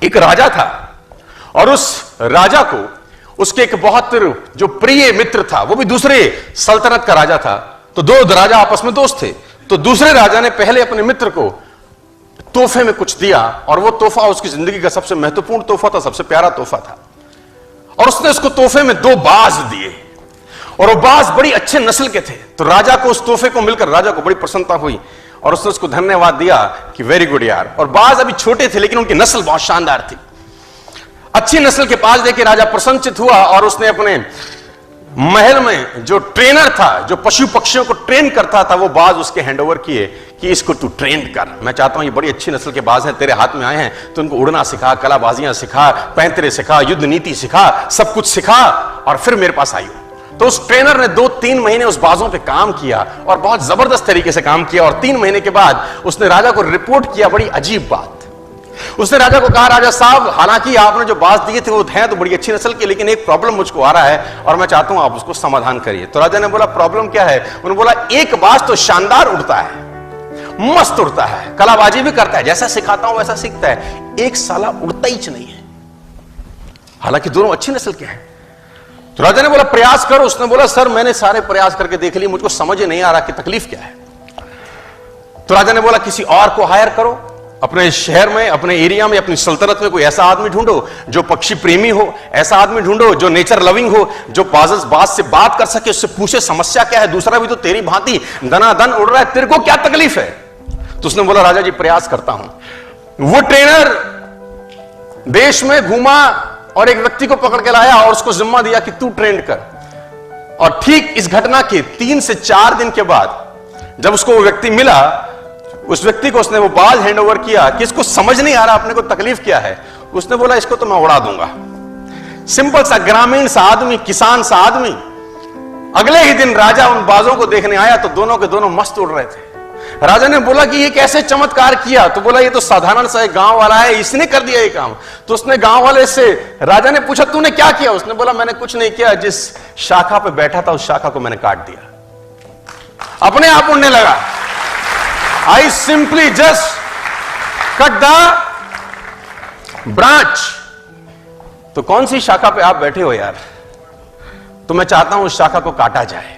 एक राजा था और उस राजा को उसके एक बहुत जो प्रिय मित्र था, वो भी दूसरे सल्तनत का राजा था। तो दो राजा आपस में दोस्त थे। तो दूसरे राजा ने पहले अपने मित्र को तोहफे में कुछ दिया और वो तोहफा उसकी जिंदगी का सबसे महत्वपूर्ण तोहफा था, सबसे प्यारा तोहफा था। और उसने उसको तोहफे में 2 बाज दिए और वो बाज बड़ी अच्छे नस्ल के थे। तो राजा को उस तोहफे को मिलकर राजा को बड़ी प्रसन्नता हुई और उसने उसको धन्यवाद दिया कि वेरी गुड यार। और बाज अभी छोटे थे लेकिन उनकी नस्ल बहुत शानदार थी। अच्छी नस्ल के बाज देकर राजा प्रसन्नचित हुआ और उसने अपने महल में जो ट्रेनर था, जो पशु पक्षियों को ट्रेन करता था, वो बाज उसके हैंडओवर किए कि इसको तू ट्रेन कर। मैं चाहता हूं ये बड़ी अच्छी नस्ल के बाज हैं, तेरे हाथ में आए हैं, तो उनको उड़ना सिखा, कलाबाजियां सिखा, पैंतरे सिखा, युद्ध नीति सिखा, सब कुछ सिखा और फिर मेरे पास आई। तो उस ट्रेनर ने 2-3 महीने उस बाजों पे काम किया और बहुत जबरदस्त तरीके से काम किया। और 3 महीने के बाद उसने राजा को रिपोर्ट किया बड़ी अजीब बात। उसने राजा को कहा, राजा साहब, हालांकि आपने जो बाज दिए थे वो हैं तो बड़ी अच्छी नस्ल के, लेकिन एक प्रॉब्लम मुझको आ रहा है और मैं चाहता हूं आप उसको समाधान करिए। तो राजा ने बोला, प्रॉब्लम क्या है? उन्होंने बोला, एक बाज तो शानदार उड़ता है, मस्त उड़ता है, कलाबाजी भी करता है, जैसा सिखाता हूं वैसा सीखता है, एक साला उड़ता ही नहीं है, हालांकि दोनों अच्छी नस्ल के हैं। तो राजा ने बोला, प्रयास करो। उसने बोला, सर मैंने सारे प्रयास करके देख लिए, मुझको समझ नहीं आ रहा कि तकलीफ क्या है। तो राजा ने बोला, किसी और को हायर करो, अपने शहर में, अपने एरिया में, अपनी सल्तनत में कोई ऐसा आदमी ढूंढो जो पक्षी प्रेमी हो, ऐसा आदमी ढूंढो जो नेचर लविंग हो, जो बाज से बात कर सके, उससे पूछे समस्या क्या है, दूसरा भी तो तेरी भांति दनादन उड़ रहा है, तेरे को क्या तकलीफ है? तो उसने बोला, राजा जी प्रयास करता हूं। वो ट्रेनर देश में घूमा और एक व्यक्ति को पकड़ के लाया और उसको जिम्मा दिया कि तू ट्रेंड कर। और ठीक इस घटना के 3 से 4 दिन के बाद जब उसको वो व्यक्ति मिला, उस व्यक्ति को उसने वो बाज हैंड ओवर किया कि इसको समझ नहीं आ रहा अपने को तकलीफ क्या है। उसने बोला, इसको तो मैं उड़ा दूंगा। सिंपल सा ग्रामीण सा आदमी, किसान सा आदमी। अगले ही दिन राजा उन बाजों को देखने आया तो दोनों के दोनों मस्त उड़ रहे थे। राजा ने बोला कि ये कैसे चमत्कार किया? तो बोला, ये तो साधारण सा एक गांव वाला है, इसने कर दिया ये काम। तो उसने गांव वाले से, राजा ने पूछा, तूने क्या किया? उसने बोला, मैंने कुछ नहीं किया, जिस शाखा पे बैठा था उस शाखा को मैंने काट दिया, अपने आप उड़ने लगा। I simply just cut the branch। तो कौन सी शाखा पे आप बैठे हो यार? तो मैं चाहता हूं उस शाखा को काटा जाए।